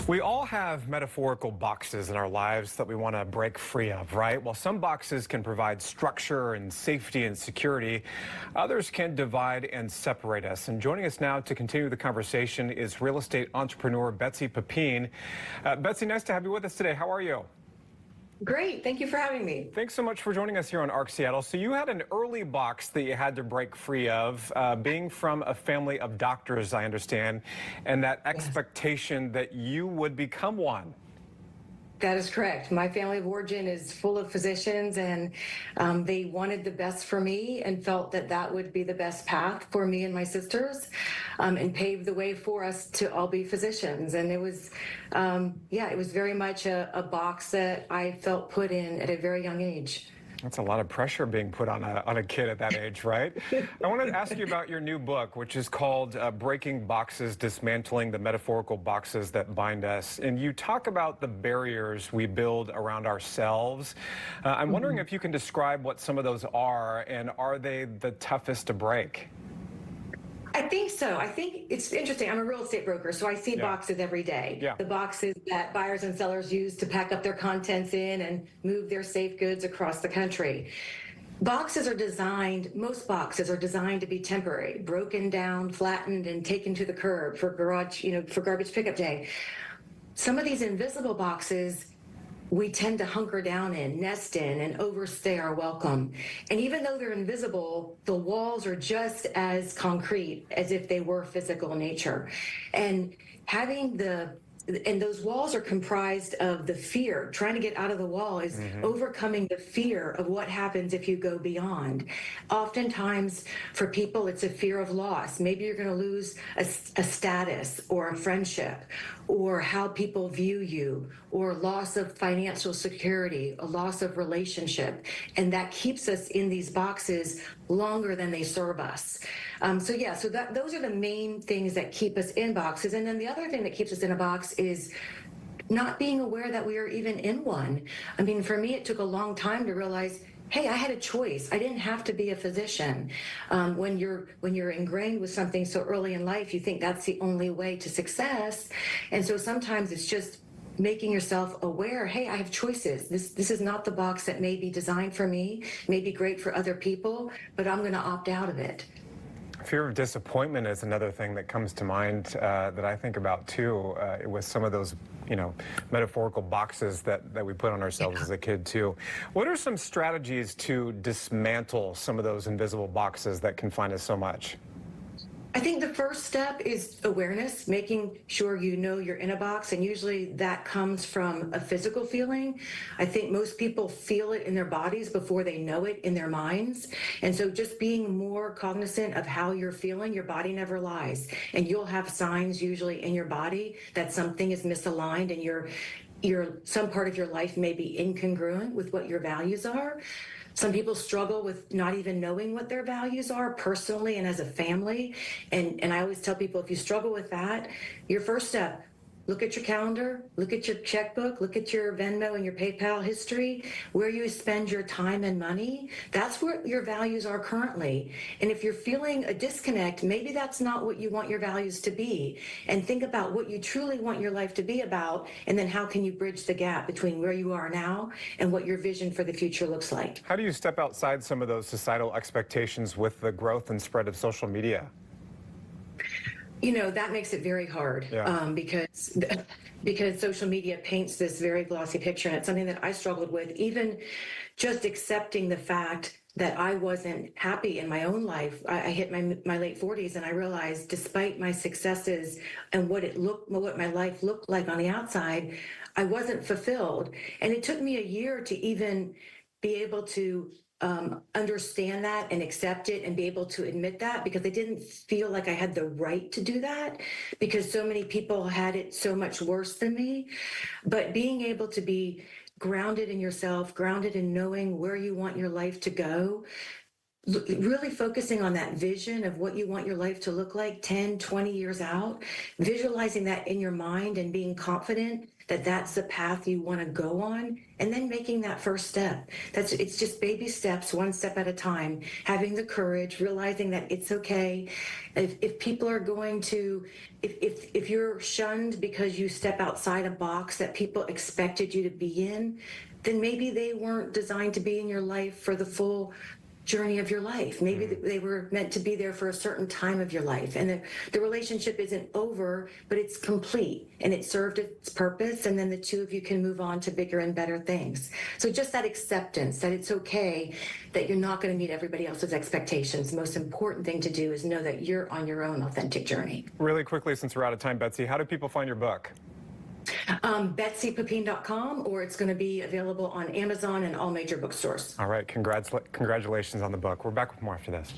We all have metaphorical boxes in our lives that we want to break free of, right? While some boxes can provide structure and safety and security, others can divide and separate us. And joining us now to continue the conversation is real estate entrepreneur Betsy Pepine. Betsy, nice to have you with us today. How are you? Great. Thank you for having me. Thanks so much for joining us here on ARC Seattle. So you had an early box that you had to break free of, being from a family of doctors, I understand, and that expectation that you would become one. That is correct. My family of origin is full of physicians, and they wanted the best for me and felt that that would be the best path for me and my sisters, and paved the way for us to all be physicians. And it was, it was very much a box that I felt put in at a very young age. That's a lot of pressure being put on a kid at that age, right? I wanted to ask you about your new book, which is called Breaking Boxes, Dismantling the Metaphorical Boxes That Bind Us. And you talk about the barriers we build around ourselves. I'm wondering if you can describe what some of those are, and are they the toughest to break? I think so. I think it's interesting. I'm a real estate broker, so I see boxes every day. The boxes that buyers and sellers use to pack up their contents in and move their safe goods across the country. Boxes are designed, most boxes are designed to be temporary, broken down, flattened, and taken to the curb for for garbage pickup day. Some of these invisible boxes we tend to hunker down in, nest in, and overstay our welcome. And even though they're invisible, the walls are just as concrete as if they were physical in nature. And those walls are comprised of the fear. Trying to get out of the wall is overcoming the fear of what happens if you go beyond. Oftentimes, for people, it's a fear of loss. Maybe you're going to lose a status or a friendship, or how people view you, or loss of financial security, a loss of relationship. And that keeps us in these boxes longer than they serve us. Those are the main things that keep us in boxes. And then the other thing that keeps us in a box is not being aware that we are even in one. I mean, for me, it took a long time to realize, hey, I had a choice. I didn't have to be a physician. When you're ingrained with something so early in life, you think that's the only way to success. And so sometimes it's just making yourself aware, hey, I have choices. This is not the box that may be designed for me, may be great for other people, but I'm going to opt out of it. Fear of disappointment is another thing that comes to mind that I think about too, with some of those, metaphorical boxes that we put on ourselves as a kid too. What are some strategies to dismantle some of those invisible boxes that confine us so much? I think the first step is awareness, making sure you know you're in a box, and usually that comes from a physical feeling. I think most people feel it in their bodies before they know it in their minds. And so just being more cognizant of how you're feeling, your body never lies. And you'll have signs usually in your body that something is misaligned and some part of your life may be incongruent with what your values are. Some people struggle with not even knowing what their values are personally and as a family. And I always tell people, if you struggle with that, your first step, look at your calendar, look at your checkbook, look at your Venmo and your PayPal history, where you spend your time and money. That's where your values are currently. And if you're feeling a disconnect, maybe that's not what you want your values to be. And think about what you truly want your life to be about, and then how can you bridge the gap between where you are now and what your vision for the future looks like. How do you step outside some of those societal expectations with the growth and spread of social media? That makes it very hard because social media paints this very glossy picture. And it's something that I struggled with, even just accepting the fact that I wasn't happy in my own life. I hit my late 40s, and I realized, despite my successes and what my life looked like on the outside, I wasn't fulfilled. And it took me a year to even be able to understand that and accept it and be able to admit that, because I didn't feel like I had the right to do that because so many people had it so much worse than me. But being able to be grounded in yourself, grounded in knowing where you want your life to go, really focusing on that vision of what you want your life to look like 10, 20 years out, visualizing that in your mind and being confident that that's the path you want to go on, and then making that first step. It's just baby steps, one step at a time, having the courage, realizing that it's okay. If people are going to, if you're shunned because you step outside a box that people expected you to be in, then maybe they weren't designed to be in your life for the full journey of your life. Maybe they were meant to be there for a certain time of your life, and the relationship isn't over, but it's complete and it served its purpose, and then the two of you can move on to bigger and better things. So just that acceptance that it's okay, that you're not going to meet everybody else's expectations. The most important thing to do is know that you're on your own authentic journey. Really quickly, since we're out of time, Betsy, how do people find your book? BetsyPepine.com, or it's going to be available on Amazon and all major bookstores. All right, congratulations on the book. We're back with more after this.